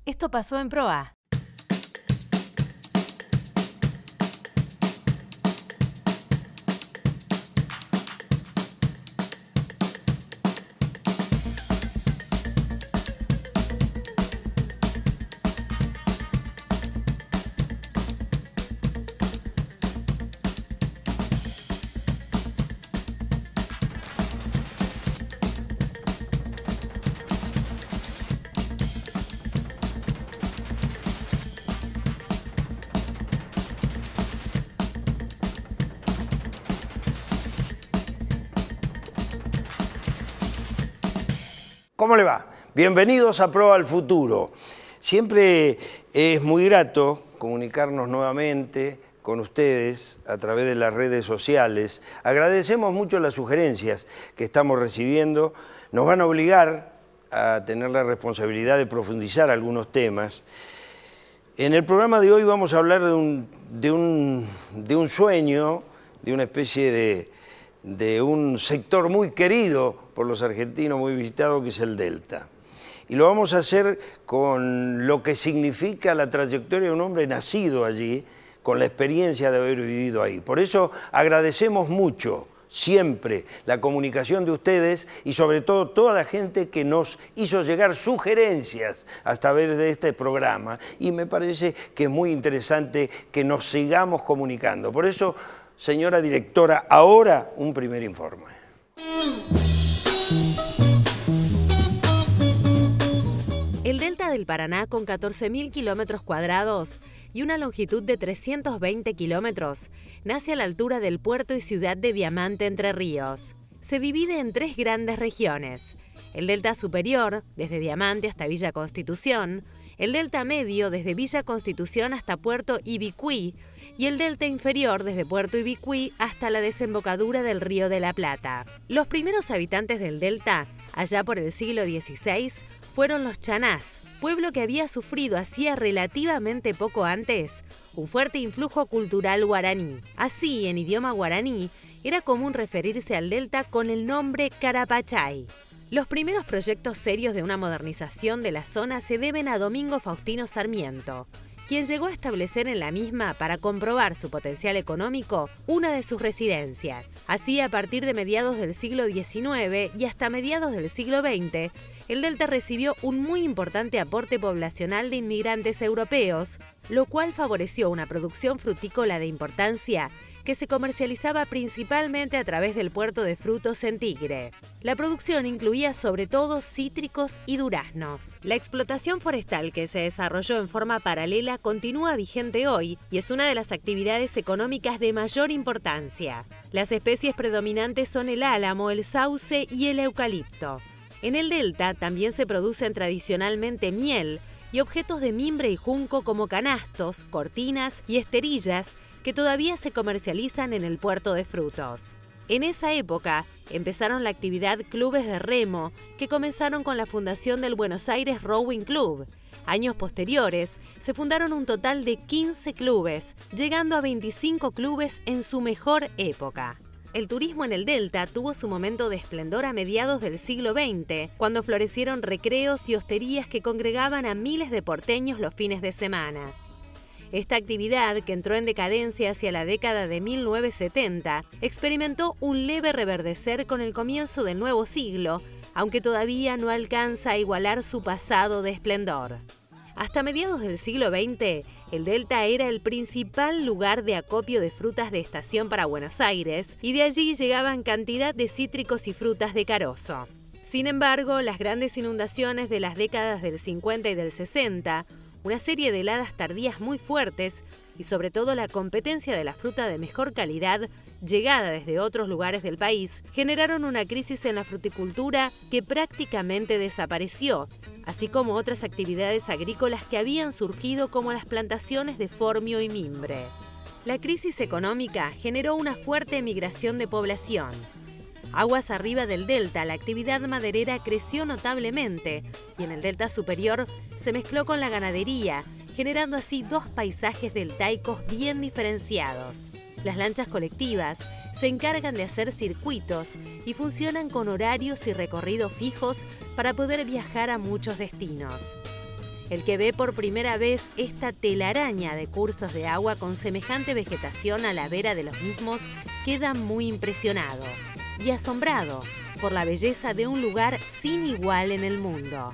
Esto pasó en Proa. ¿Cómo le va? Bienvenidos a Proa al Futuro. Siempre es muy grato comunicarnos nuevamente con ustedes a través de las redes sociales. Agradecemos mucho las sugerencias que estamos recibiendo. Nos van a obligar a tener la responsabilidad de profundizar algunos temas. En el programa de hoy vamos a hablar de un sueño, de una especie de un sector muy querido por los argentinos, muy visitado, que es el Delta. Y lo vamos a hacer con lo que significa la trayectoria de un hombre nacido allí, con la experiencia de haber vivido ahí. Por eso agradecemos mucho, siempre, la comunicación de ustedes y sobre todo toda la gente que nos hizo llegar sugerencias hasta ver de este programa. Y me parece que es muy interesante que nos sigamos comunicando. Por eso, señora directora, ahora un primer informe. El delta del Paraná, con 14.000 kilómetros cuadrados y una longitud de 320 kilómetros, nace a la altura del puerto y ciudad de Diamante, Entre Ríos. Se divide en tres grandes regiones: el delta superior, desde Diamante hasta Villa Constitución; el delta medio, desde Villa Constitución hasta Puerto Ibicuí; y el delta inferior, desde Puerto Ibicuí hasta la desembocadura del Río de la Plata. Los primeros habitantes del delta, allá por el siglo XVI, fueron los chanás, pueblo que había sufrido hacía relativamente poco antes un fuerte influjo cultural guaraní. Así, en idioma guaraní, era común referirse al delta con el nombre Carapachay. Los primeros proyectos serios de una modernización de la zona se deben a Domingo Faustino Sarmiento, quien llegó a establecer en la misma, para comprobar su potencial económico, una de sus residencias. Así, a partir de mediados del siglo XIX y hasta mediados del siglo XX, el delta recibió un muy importante aporte poblacional de inmigrantes europeos, lo cual favoreció una producción frutícola de importancia que se comercializaba principalmente a través del puerto de frutos en Tigre. La producción incluía sobre todo cítricos y duraznos. La explotación forestal, que se desarrolló en forma paralela, continúa vigente hoy y es una de las actividades económicas de mayor importancia. Las especies predominantes son el álamo, el sauce y el eucalipto. En el delta también se producen tradicionalmente miel y objetos de mimbre y junco como canastos, cortinas y esterillas que todavía se comercializan en el puerto de frutos. En esa época empezaron la actividad clubes de remo que comenzaron con la fundación del Buenos Aires Rowing Club. Años posteriores se fundaron un total de 15 clubes, llegando a 25 clubes en su mejor época. El turismo en el delta tuvo su momento de esplendor a mediados del siglo XX, cuando florecieron recreos y hosterías que congregaban a miles de porteños los fines de semana. Esta actividad, que entró en decadencia hacia la década de 1970, experimentó un leve reverdecer con el comienzo del nuevo siglo, aunque todavía no alcanza a igualar su pasado de esplendor. Hasta mediados del siglo XX, el delta era el principal lugar de acopio de frutas de estación para Buenos Aires, y de allí llegaban cantidad de cítricos y frutas de carozo. Sin embargo, las grandes inundaciones de las décadas del 50 y del 60, una serie de heladas tardías muy fuertes y sobre todo la competencia de la fruta de mejor calidad, llegada desde otros lugares del país, generaron una crisis en la fruticultura que prácticamente desapareció, así como otras actividades agrícolas que habían surgido como las plantaciones de formio y mimbre. La crisis económica generó una fuerte emigración de población. Aguas arriba del delta, la actividad maderera creció notablemente y en el delta superior se mezcló con la ganadería, generando así dos paisajes deltaicos bien diferenciados. Las lanchas colectivas se encargan de hacer circuitos y funcionan con horarios y recorridos fijos para poder viajar a muchos destinos. El que ve por primera vez esta telaraña de cursos de agua con semejante vegetación a la vera de los mismos queda muy impresionado y asombrado por la belleza de un lugar sin igual en el mundo.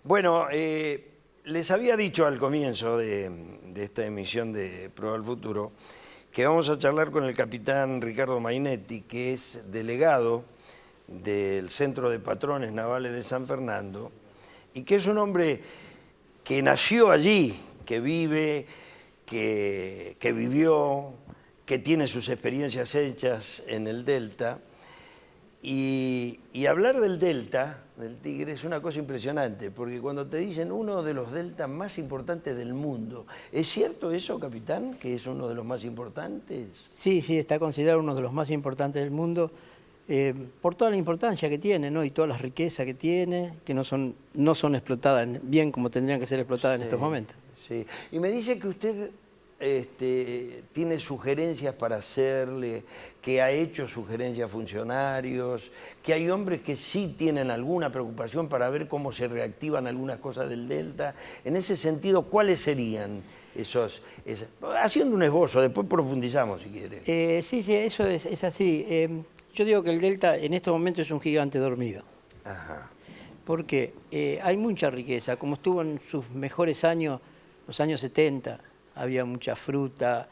Bueno, les había dicho al comienzo de esta emisión de Prueba al Futuro que vamos a charlar con el capitán Ricardo Mainetti, que es delegado del Centro de Patrones Navales de San Fernando y que es un hombre que nació allí, que vive, que vivió, que tiene sus experiencias hechas en el Delta. Y hablar del Delta, del Tigre, es una cosa impresionante, porque cuando te dicen uno de los deltas más importantes del mundo, ¿es cierto eso, capitán, que es uno de los más importantes? Sí, está considerado uno de los más importantes del mundo por toda la importancia que tiene, ¿no? Y toda la riqueza que tiene, que no son explotadas bien como tendrían que ser explotadas en estos momentos. Sí. Y me dice que usted tiene sugerencias para hacerle, que ha hecho sugerencias a funcionarios, que hay hombres que sí tienen alguna preocupación para ver cómo se reactivan algunas cosas del Delta. En ese sentido, ¿cuáles serían esos? Haciendo un esbozo, después profundizamos si quiere. Sí, eso es así. Yo digo que el Delta en estos momentos es un gigante dormido. Ajá. Porque hay mucha riqueza, como estuvo en sus mejores años, los años 70, había mucha fruta,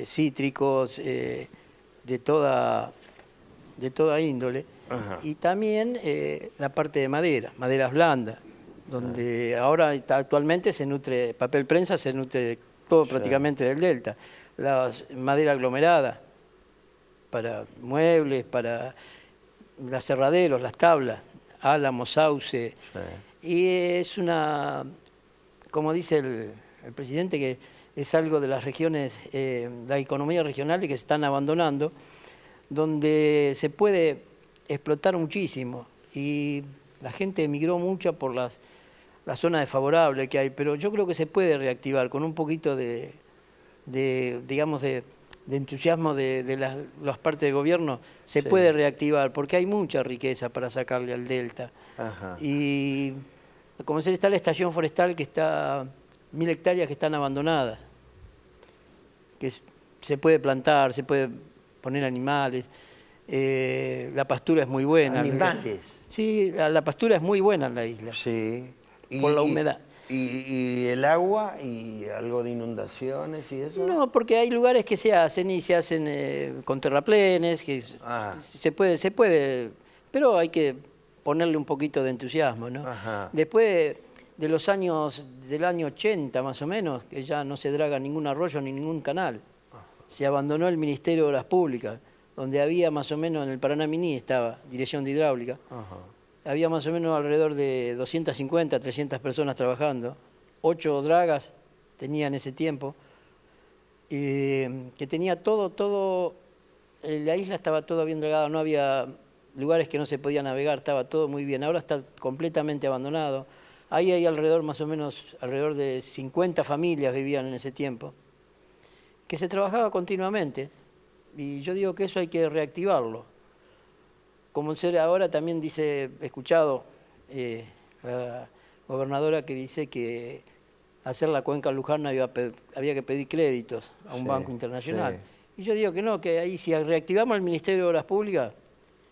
cítricos, de toda índole. Ajá. Y también la parte de maderas blandas, donde ahora actualmente se nutre, papel prensa se nutre todo prácticamente del Delta. La madera aglomerada, para muebles, para los aserraderos, las tablas, álamo, sauce. Y es una, como dice el presidente, que es algo de las regiones, la economía regional que se están abandonando, donde se puede explotar muchísimo y la gente emigró mucho por las zonas desfavorables que hay, pero yo creo que se puede reactivar con un poquito de entusiasmo de las partes del gobierno, se puede reactivar, porque hay mucha riqueza para sacarle al Delta. Ajá. Y como está la estación forestal, que está 1000 hectáreas que están abandonadas, que se puede plantar, se puede poner animales, la pastura es muy buena. ¿Animales? Sí, la pastura es muy buena en la isla. Sí. Por la humedad. ¿Y el agua y algo de inundaciones y eso? No, porque hay lugares que se hacen con terraplenes, que se puede, pero hay que ponerle un poquito de entusiasmo, ¿no? Ajá. Después de los años, del año 80 más o menos, que ya no se draga ningún arroyo ni ningún canal, se abandonó el Ministerio de Obras Públicas, donde había más o menos, en el Paraná Miní estaba Dirección de Hidráulica. Ajá. Había más o menos alrededor de 250, 300 personas trabajando. 8 dragas tenía en ese tiempo. Que tenía todo, la isla estaba todo bien dragada, no había lugares que no se podía navegar, estaba todo muy bien. Ahora está completamente abandonado. Ahí hay alrededor de 50 familias vivían en ese tiempo, que se trabajaba continuamente. Y yo digo que eso hay que reactivarlo. Como ahora también he escuchado la gobernadora que dice que hacer la cuenca Luján había que pedir créditos a un banco internacional. Sí. Y yo digo que no, que ahí si reactivamos el Ministerio de Obras Públicas,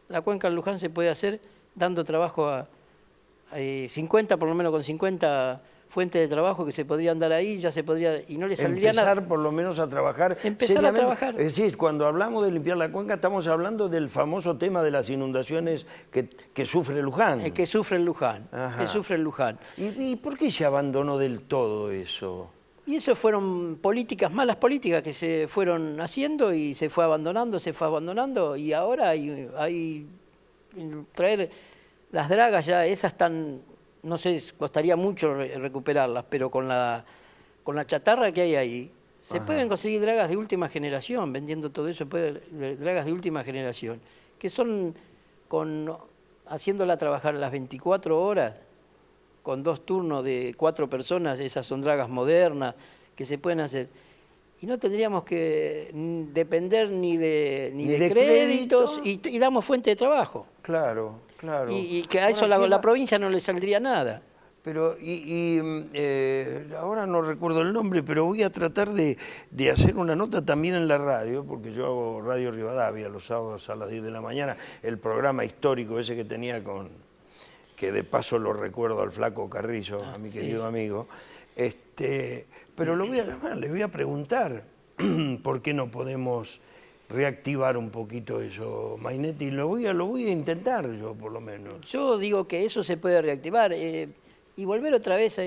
la cuenca Luján se puede hacer dando trabajo a 50, por lo menos con 50 fuentes de trabajo que se podrían dar ahí, ya se podría, y no le saldría nada. Empezar por lo menos a trabajar Empezar seriamente. a trabajar. Es decir, cuando hablamos de limpiar la cuenca, estamos hablando del famoso tema de las inundaciones que sufre Luján. Que sufre el Luján, Ajá. que sufre el Luján. ¿Y por qué se abandonó del todo eso? Y eso fueron malas políticas que se fueron haciendo y se fue abandonando, y ahora hay traer las dragas ya, esas están, no sé, costaría mucho recuperarlas, pero con la chatarra que hay ahí, se pueden conseguir dragas de última generación, vendiendo todo eso, dragas de última generación, que son haciéndola trabajar las 24 horas, con 2 turnos de 4 personas, esas son dragas modernas que se pueden hacer. Y no tendríamos que depender ni de créditos y damos fuente de trabajo. Claro, claro. Y que a eso la provincia no le saldría nada. Pero, ahora no recuerdo el nombre, pero voy a tratar de hacer una nota también en la radio, porque yo hago Radio Rivadavia los sábados a las 10 de la mañana, el programa histórico ese que tenía que de paso lo recuerdo al Flaco Carrillo, a mi querido amigo, pero lo voy a llamar, le voy a preguntar por qué no podemos reactivar un poquito eso, Mainetti, lo voy a intentar yo por lo menos. Yo digo que eso se puede reactivar y volver otra vez,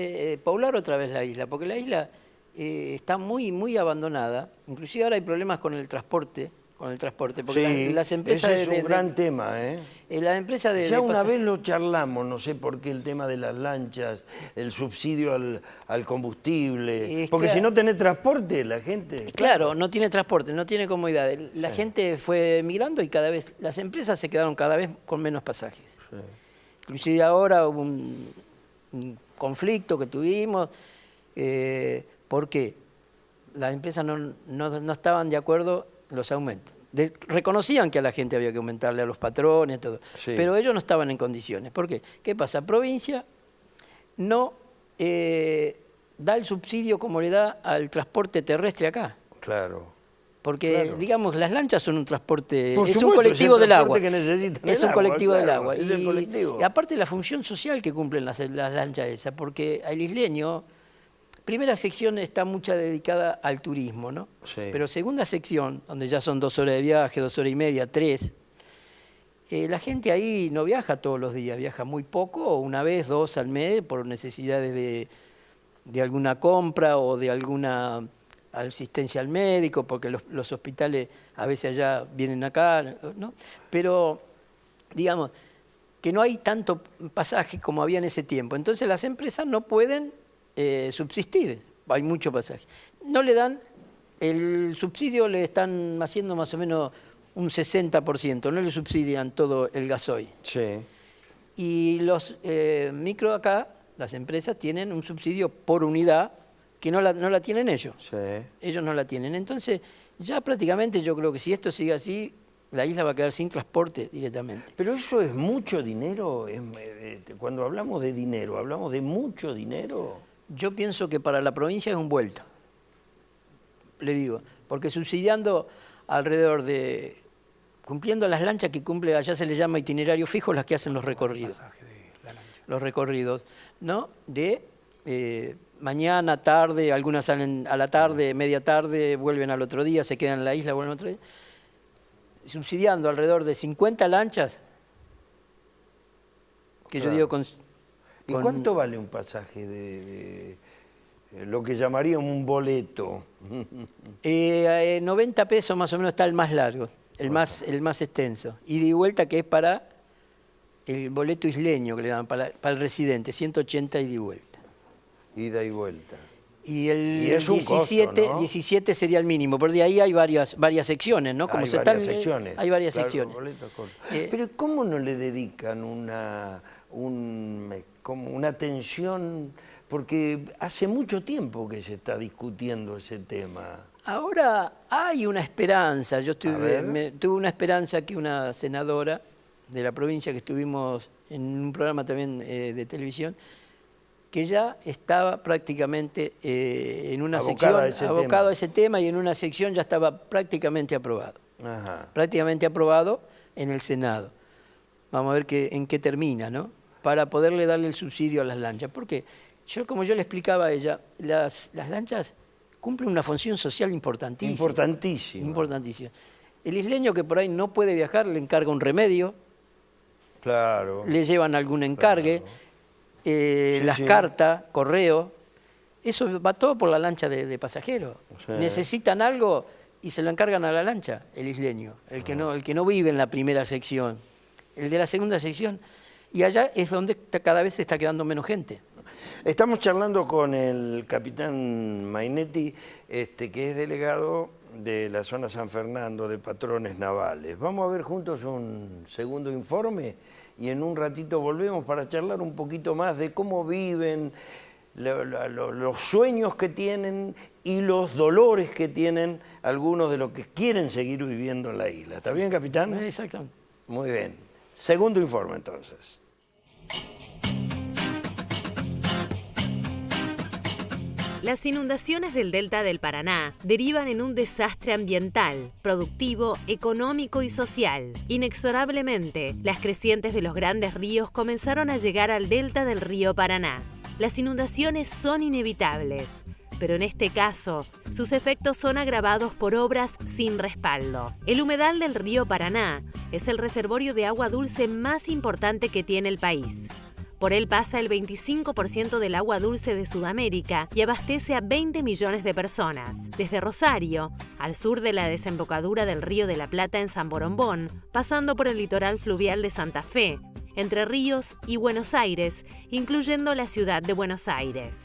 poblar otra vez la isla, porque la isla está muy, muy abandonada, inclusive ahora hay problemas con el transporte, porque sí, las empresas... Ese es un gran tema, ¿eh? La empresa ya una vez lo charlamos, no sé por qué, el tema de las lanchas, el subsidio al combustible, porque si no tenés transporte, la gente... Claro, no tiene transporte, no tiene comodidad. La gente fue migrando y cada vez, las empresas se quedaron cada vez con menos pasajes. Sí. Inclusive ahora hubo un conflicto que tuvimos, porque las empresas no estaban de acuerdo los aumentos. Reconocían que a la gente había que aumentarle, a los patrones, todo, sí, pero ellos no estaban en condiciones. ¿Por qué? ¿Qué pasa? Provincia no da el subsidio como le da al transporte terrestre acá. Claro. Porque, claro, digamos, las lanchas son un transporte, por es supuesto, un colectivo del agua. Es un colectivo del claro, agua. Y aparte la función social que cumplen las lanchas esas, porque al isleño... Primera sección está mucha dedicada al turismo, ¿no? Sí. Pero segunda sección, donde ya son 2 horas de viaje, 2 horas y media, 3, la gente ahí no viaja todos los días, viaja muy poco, o una vez, 2 al mes, por necesidades de alguna compra o de alguna asistencia al médico, porque los hospitales a veces allá vienen acá, ¿no? Pero, digamos, que no hay tanto pasaje como había en ese tiempo. Entonces las empresas no pueden... subsistir, hay mucho pasaje. No le dan, el subsidio le están haciendo más o menos un 60%, no le subsidian todo el gasoil. Sí. Y los micro acá, las empresas tienen un subsidio por unidad que no la tienen ellos. Sí. Ellos no la tienen. Entonces, ya prácticamente yo creo que si esto sigue así, la isla va a quedar sin transporte directamente. Pero eso es mucho dinero, cuando hablamos de dinero, ¿hablamos de mucho dinero? Yo pienso que para la provincia es un vuelta, le digo, porque subsidiando alrededor de, cumpliendo las lanchas que cumple, allá se les llama itinerario fijo, las que hacen los recorridos, los recorridos, ¿no? De mañana, tarde, algunas salen a la tarde, media tarde, vuelven al otro día, se quedan en la isla, vuelven al otro día, subsidiando alrededor de 50 lanchas, que yo digo con... ¿Y cuánto vale un pasaje de lo que llamaría un boleto? 90 pesos más o menos está el más largo, el más extenso. Ida y vuelta, que es para el boleto isleño, que le llaman, para el residente, 180 ida y vuelta. Ida y vuelta. Y el es un 17, costo, ¿no? 17 sería el mínimo, porque de ahí hay varias secciones, ¿no? Como hay se varias están, secciones. Hay varias claro, secciones. Pero ¿cómo no le dedican como una atención? Porque hace mucho tiempo que se está discutiendo ese tema. Ahora hay una esperanza. Yo tuve una esperanza que una senadora de la provincia, que estuvimos en un programa también de televisión, que ya estaba prácticamente en una sección abocado a ese tema, y en una sección ya estaba prácticamente aprobado. Ajá. Prácticamente aprobado en el Senado. Vamos a ver en qué termina, ¿no? Para poderle darle el subsidio a las lanchas. Porque Como yo le explicaba a ella, las lanchas cumplen una función social importantísima. Importantísima. Importantísima. El isleño que por ahí no puede viajar le encarga un remedio, claro, le llevan algún encargue, las cartas, correo, eso va todo por la lancha de pasajeros. Sí. Necesitan algo y se lo encargan a la lancha, el isleño, el que no vive en la primera sección, el de la segunda sección. Y allá es donde cada vez se está quedando menos gente. Estamos charlando con el capitán Mainetti, que es delegado de la zona San Fernando de Patrones Navales. Vamos a ver juntos un segundo informe y en un ratito volvemos para charlar un poquito más de cómo viven, los sueños que tienen y los dolores que tienen algunos de los que quieren seguir viviendo en la isla. ¿Está bien, capitán? Exactamente. Muy bien. Segundo informe, entonces. Las inundaciones del delta del Paraná derivan en un desastre ambiental, productivo, económico y social. Inexorablemente, las crecientes de los grandes ríos comenzaron a llegar al delta del río Paraná. Las inundaciones son inevitables, pero en este caso, sus efectos son agravados por obras sin respaldo. El humedal del río Paraná es el reservorio de agua dulce más importante que tiene el país. Por él pasa el 25% del agua dulce de Sudamérica y abastece a 20 millones de personas. Desde Rosario, al sur de la desembocadura del Río de la Plata en San Borombón, pasando por el litoral fluvial de Santa Fe, Entre Ríos y Buenos Aires, incluyendo la ciudad de Buenos Aires.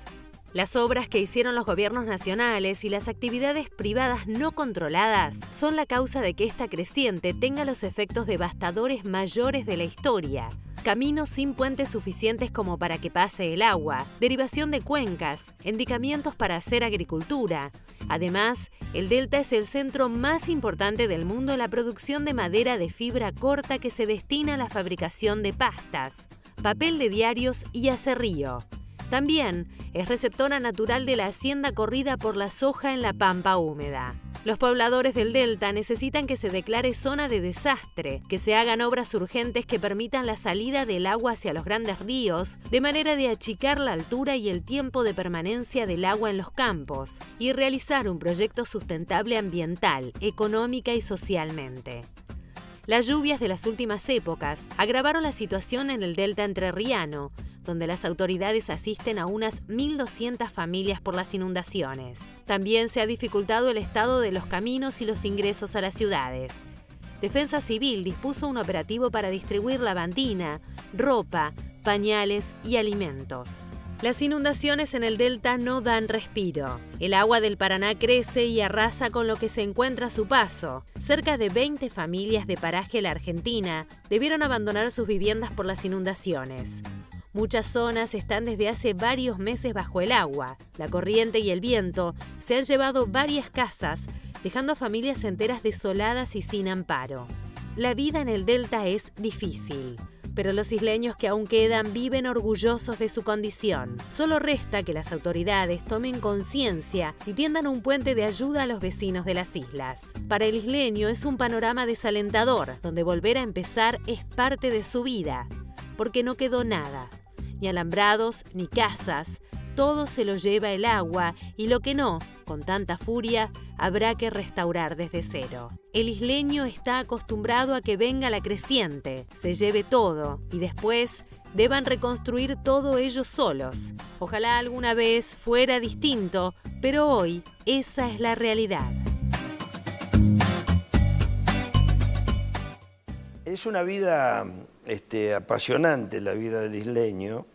Las obras que hicieron los gobiernos nacionales y las actividades privadas no controladas son la causa de que esta creciente tenga los efectos devastadores mayores de la historia. Caminos sin puentes suficientes como para que pase el agua, derivación de cuencas, endicamientos para hacer agricultura. Además, el delta es el centro más importante del mundo en la producción de madera de fibra corta que se destina a la fabricación de pastas, papel de diarios y aserrío. También es receptora natural de la hacienda corrida por la soja en la pampa húmeda. Los pobladores del delta necesitan que se declare zona de desastre, que se hagan obras urgentes que permitan la salida del agua hacia los grandes ríos, de manera de achicar la altura y el tiempo de permanencia del agua en los campos, y realizar un proyecto sustentable ambiental, económica y socialmente. Las lluvias de las últimas épocas agravaron la situación en el delta entrerriano, donde las autoridades asisten a unas 1.200 familias por las inundaciones. También se ha dificultado el estado de los caminos y los ingresos a las ciudades. Defensa Civil dispuso un operativo para distribuir lavandina, ropa, pañales y alimentos. Las inundaciones en el delta no dan respiro. El agua del Paraná crece y arrasa con lo que se encuentra a su paso. Cerca de 20 familias de Paraje La Argentina debieron abandonar sus viviendas por las inundaciones. Muchas zonas están desde hace varios meses bajo el agua. La corriente y el viento se han llevado varias casas, dejando a familias enteras desoladas y sin amparo. La vida en el delta es difícil, pero los isleños que aún quedan viven orgullosos de su condición. Solo resta que las autoridades tomen conciencia y tiendan un puente de ayuda a los vecinos de las islas. Para el isleño es un panorama desalentador, donde volver a empezar es parte de su vida, porque no quedó nada. Ni alambrados, ni casas, todo se lo lleva el agua y lo que no, con tanta furia, habrá que restaurar desde cero. El isleño está acostumbrado a que venga la creciente, se lleve todo y después deban reconstruir todo ellos solos. Ojalá alguna vez fuera distinto, pero hoy esa es la realidad. Es una vida apasionante, la vida del isleño,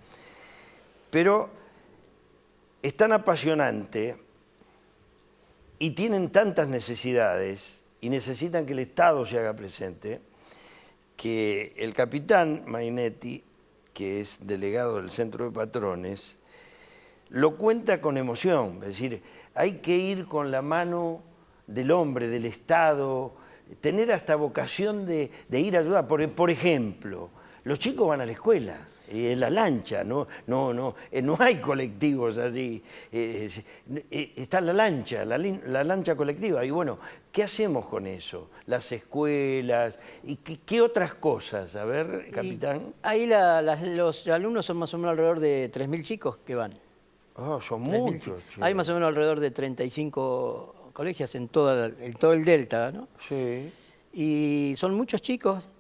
pero es tan apasionante y tienen tantas necesidades y necesitan que el Estado se haga presente, que el capitán Mainetti, que es delegado del Centro de Patrones, lo cuenta con emoción. Es decir, hay que ir con la mano del hombre, del Estado, tener hasta vocación de ir a ayudar. Por ejemplo, los chicos van a la escuela, en la lancha, no hay colectivos allí, está la lancha, la lancha colectiva. Y bueno, ¿qué hacemos con eso? Las escuelas, ¿y qué otras cosas? A ver, capitán. Y ahí los alumnos son más o menos alrededor de 3.000 chicos que van. Ah, son 3.000 muchos. chicos. Che. Hay más o menos alrededor de 35 colegios en todo el delta, ¿no? Sí. Y son muchos chicos,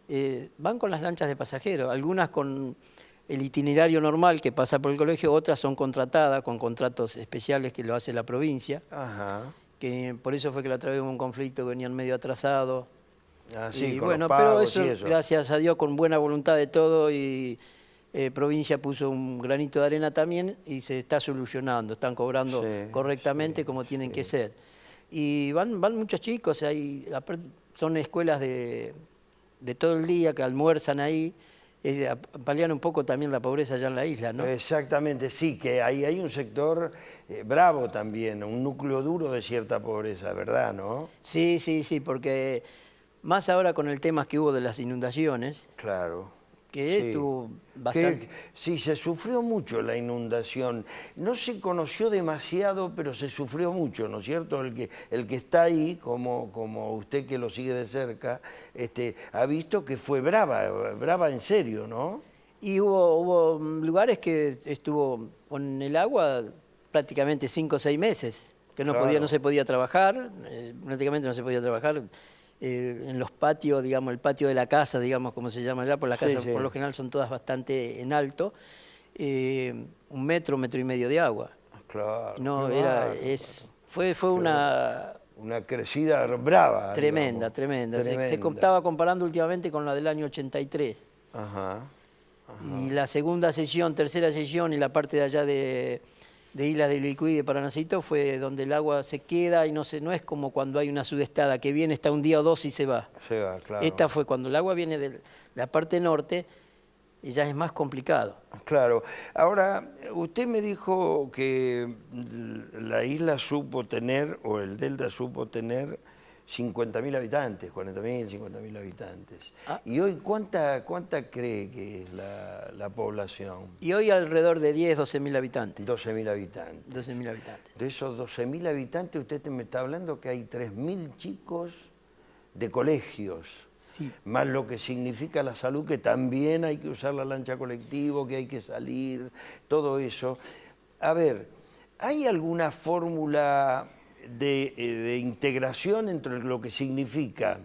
van con las lanchas de pasajeros, algunas con el itinerario normal que pasa por el colegio, otras son contratadas con contratos especiales que lo hace la provincia, Ajá. que por eso fue que la otra vez hubo un conflicto que venían medio atrasados. Así, Y con bueno, los pero pagos eso, y eso. gracias a Dios, con buena voluntad de todo, y provincia puso un granito de arena también y se está solucionando, están cobrando Sí, correctamente como tienen que ser. Y van muchos chicos, son escuelas de todo el día que almuerzan ahí, palian un poco también la pobreza allá en la isla, ¿no? Exactamente, sí, que hay un sector bravo también, un núcleo duro de cierta pobreza, ¿verdad, no? Sí, sí, sí, porque más ahora con el tema que hubo de las inundaciones, Claro. que Sí. estuvo bastante... Sí, se sufrió mucho la inundación. No se conoció demasiado, pero se sufrió mucho, ¿no es cierto? El que está ahí, como usted que lo sigue de cerca, ha visto que fue brava en serio, ¿no? Y hubo lugares que estuvo con el agua prácticamente 5 o 6 meses, que Claro. no se podía trabajar, prácticamente no se podía trabajar. En los patios, digamos, el patio de la casa, digamos, como se llama allá, por las Sí, casas sí. por lo general son todas bastante en alto, 1 metro y medio de agua. Claro. No, qué bárbaro. fue Una crecida brava. tremenda, digamos. tremenda. Se Tremenda. estaba comparando últimamente con la del año 83. Ajá. Y la segunda sesión, tercera sesión y la parte de allá de Islas de Licuí y de Paranacito fue donde el agua se queda y no es como cuando hay una sudestada que viene, está un día o dos y se va. Se va, claro. Esta fue cuando el agua viene de la parte norte y ya es más complicado. Claro. Ahora, usted me dijo que la isla supo tener, o el delta supo tener, 50.000 habitantes, 40.000, 50.000 habitantes. Ah. ¿Y hoy cuánta cree que es la población? Y hoy alrededor de 10, 12.000 habitantes. 12.000 habitantes. 12.000 habitantes. De esos 12.000 habitantes, usted me está hablando que hay 3.000 chicos de colegios. Sí. Más lo que significa la salud, que también hay que usar la lancha colectivo, que hay que salir, todo eso. A ver, ¿hay alguna fórmula de integración entre lo que significa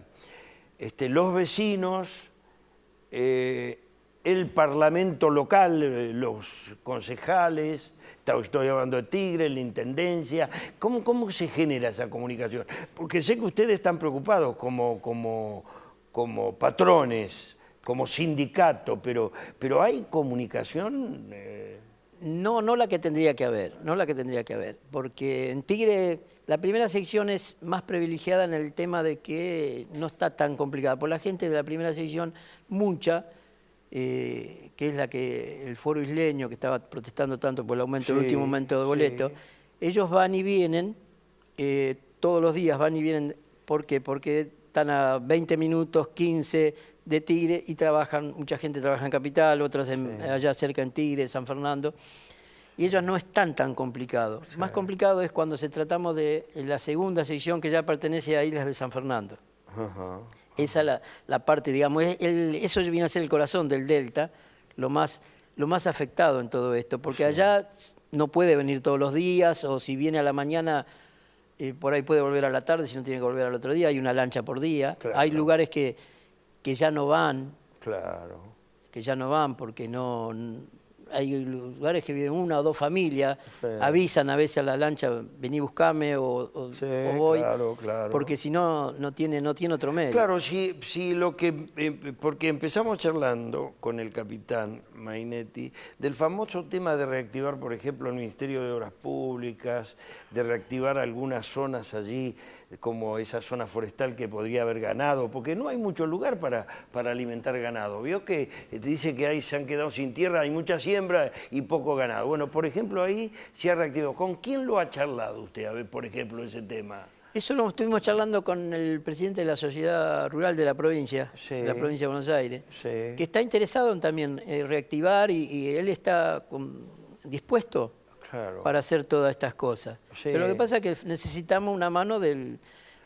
los vecinos, el parlamento local, los concejales? Estoy hablando de Tigre, la intendencia. ¿Cómo se genera esa comunicación? Porque sé que ustedes están preocupados como patrones, como sindicato, pero ¿hay comunicación? No la que tendría que haber, porque en Tigre la primera sección es más privilegiada en el tema de que no está tan complicada. Por la gente de la primera sección, mucha, que es el Foro Isleño, que estaba protestando tanto por el aumento, el último aumento de boleto, sí. ellos van y vienen, todos los días van y vienen. ¿Por qué? Porque están a 20 minutos, 15 de Tigre y trabajan, mucha gente trabaja en Capital, otras allá cerca en Tigre, San Fernando, y ellos no están tan complicados. Más complicado es cuando tratamos de la segunda sección que ya pertenece a Islas de San Fernando. Ajá. Esa es la parte, digamos, eso viene a ser el corazón del Delta, lo más afectado en todo esto, porque allá no puede venir todos los días, o si viene a la mañana, por ahí puede volver a la tarde, si no tiene que volver al otro día, hay una lancha por día. Claro. Hay lugares que ya no van, Claro. porque hay lugares que viven una o dos familias, Sí. avisan a veces a la lancha, vení buscame o Sí, voy, claro. porque si no tiene otro medio. Claro, sí, porque empezamos charlando con el capitán Mainetti del famoso tema de reactivar, por ejemplo, el Ministerio de Obras Públicas, de reactivar algunas zonas allí, como esa zona forestal que podría haber ganado, porque no hay mucho lugar para alimentar ganado. Vio que dice que ahí se han quedado sin tierra, hay mucha siembra y poco ganado. Bueno, por ejemplo, ahí se ha reactivado. ¿Con quién lo ha charlado usted, a ver, por ejemplo, ese tema? Eso lo estuvimos charlando con el presidente de la Sociedad Rural de la provincia, Sí. de la provincia de Buenos Aires, Sí. que está interesado en también reactivar y él está dispuesto Claro. para hacer todas estas cosas. Sí. Pero lo que pasa es que necesitamos una mano del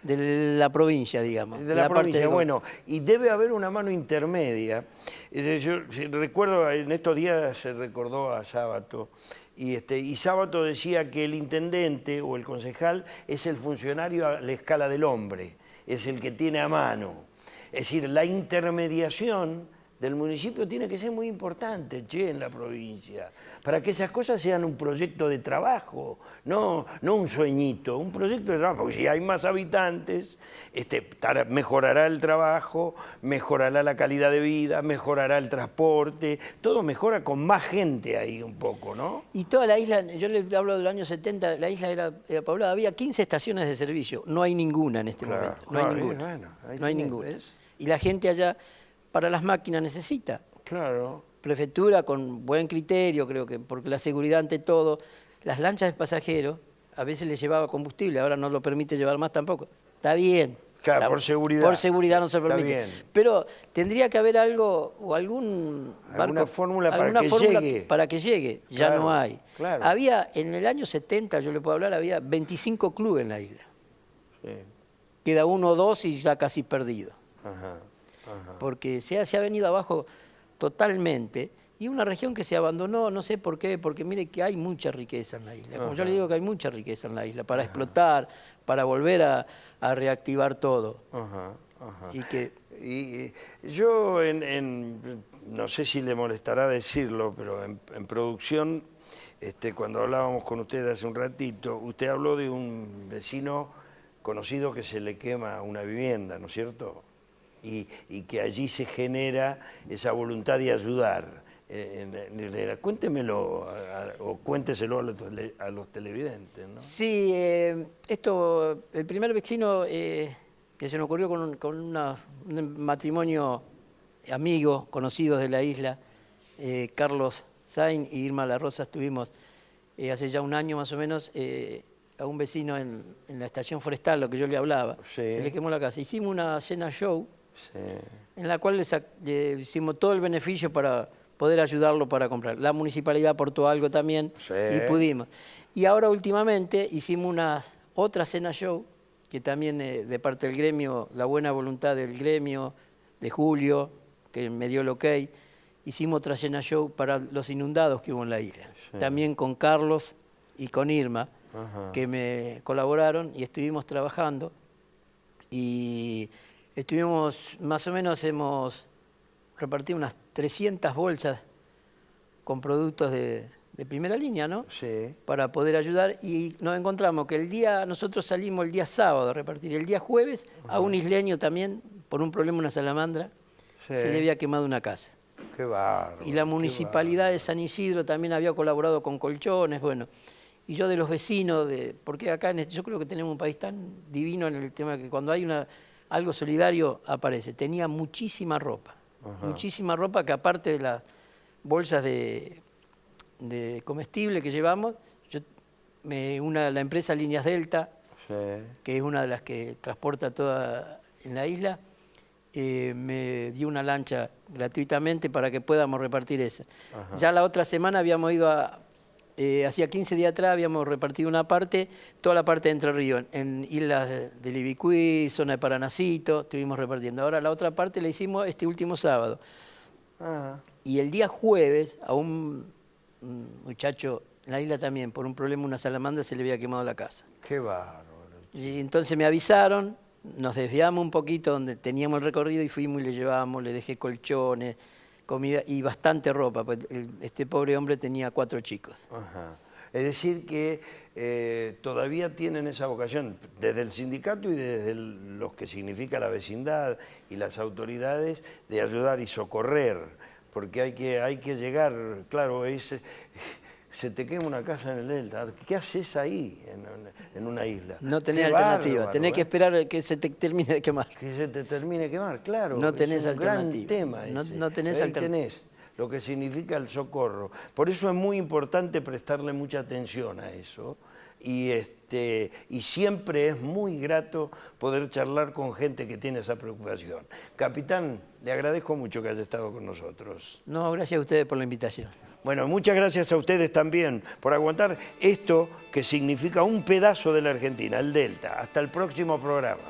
de la provincia, digamos. De la parte provincia, del- bueno, y debe haber una mano intermedia. Yo recuerdo, en estos días se recordó a Sábato, y Sábato decía que el intendente o el concejal es el funcionario a la escala del hombre, es el que tiene a mano. Es decir, la intermediación del municipio tiene que ser muy importante, en la provincia, para que esas cosas sean un proyecto de trabajo, no un sueñito, un proyecto de trabajo, porque si hay más habitantes, mejorará el trabajo, mejorará la calidad de vida, mejorará el transporte, todo mejora con más gente ahí un poco, ¿no? Y toda la isla, yo les hablo del año 70, la isla era poblada, había 15 estaciones de servicio, no hay ninguna en este Claro, momento, no hay claro, ninguna, bueno, ahí no hay tenés, ninguna. ¿ves? Y la gente allá, para las máquinas necesita. Claro. Prefectura con buen criterio, creo que, porque la seguridad ante todo. Las lanchas de pasajeros a veces les llevaba combustible, ahora no lo permite llevar más tampoco. Está bien. Claro, por seguridad. Por seguridad no se Está permite. bien. Pero tendría que haber algo o alguna fórmula para que llegue. para que llegue. Ya Claro, no hay. claro. Había, en el año 70, yo le puedo hablar, había 25 clubes en la isla. Sí. Queda uno o dos y ya casi perdido. Ajá. Porque se ha venido abajo totalmente, y una región que se abandonó, no sé por qué, porque mire que hay mucha riqueza en la isla, como yo le digo que hay mucha riqueza en la isla, para explotar, para volver a reactivar todo. Y que Y yo, no sé si le molestará decirlo, pero en producción, cuando hablábamos con usted hace un ratito, usted habló de un vecino conocido que se le quema una vivienda, ¿no es cierto? Y que allí se genera esa voluntad de ayudar. Cuéntemelo o cuénteselo a los televidentes, ¿no? sí, el primer vecino que se nos ocurrió con un matrimonio amigo, conocidos de la isla, Carlos Sainz y Irma La Rosa, estuvimos hace ya un año más o menos a un vecino en la estación forestal, lo que yo le hablaba, Sí. se le quemó la casa. Hicimos una cena show Sí. en la cual le hicimos todo el beneficio para poder ayudarlo para comprar. La municipalidad aportó algo también Sí. y pudimos. Y ahora últimamente hicimos otra cena show, que también de parte del gremio, la buena voluntad del gremio, de Julio, que me dio el ok, hicimos otra cena show para los inundados que hubo en la isla. Sí. También con Carlos y con Irma, Ajá. que me colaboraron y estuvimos trabajando. Y estuvimos, más o menos hemos repartido unas 300 bolsas con productos de primera línea, ¿no? Sí. Para poder ayudar, y nos encontramos que nosotros salimos el día sábado a repartir, el día jueves a un isleño también, por un problema, una salamandra, Sí. se le había quemado una casa. Qué bárbaro. Y la qué municipalidad de San Isidro también había colaborado con colchones, bueno. Y yo de los vecinos, porque acá yo creo que tenemos un país tan divino en el tema que cuando hay algo solidario aparece. Tenía muchísima ropa, muchísima ropa, que aparte de las bolsas de comestible que llevamos, la empresa Líneas Delta, Sí. que es una de las que transporta toda en la isla, me dio una lancha gratuitamente para que podamos repartir esa. Ya la otra semana habíamos ido hacía 15 días atrás habíamos repartido una parte, toda la parte de Entre Ríos, en islas de Libicuí, zona de Paranacito, estuvimos repartiendo. Ahora la otra parte la hicimos este último sábado. Ah, Y el día jueves a un muchacho en la isla también, por un problema, una salamandra, se le había quemado la casa. qué bárbaro. Y entonces me avisaron, nos desviamos un poquito donde teníamos el recorrido y fuimos y le llevamos, le dejé colchones, comida y bastante ropa, pues este pobre hombre tenía 4 chicos. Ajá. Es decir que todavía tienen esa vocación, desde el sindicato y desde los que significa la vecindad y las autoridades, de ayudar y socorrer, porque hay que llegar, claro, se te quema una casa en el Delta, ¿qué haces ahí en una isla? No tenés Qué alternativa, bárbaro, tenés que esperar que se te termine de quemar. que se te termine de quemar, claro. No tenés es un gran alternativa. tema No- ese. no tenés Ahí alternativa. tenés lo que significa el socorro. Por eso es muy importante prestarle mucha atención a eso y siempre es muy grato poder charlar con gente que tiene esa preocupación. Capitán, le agradezco mucho que haya estado con nosotros. No, gracias a ustedes por la invitación. Bueno, muchas gracias a ustedes también por aguantar esto que significa un pedazo de la Argentina, el Delta. Hasta el próximo programa.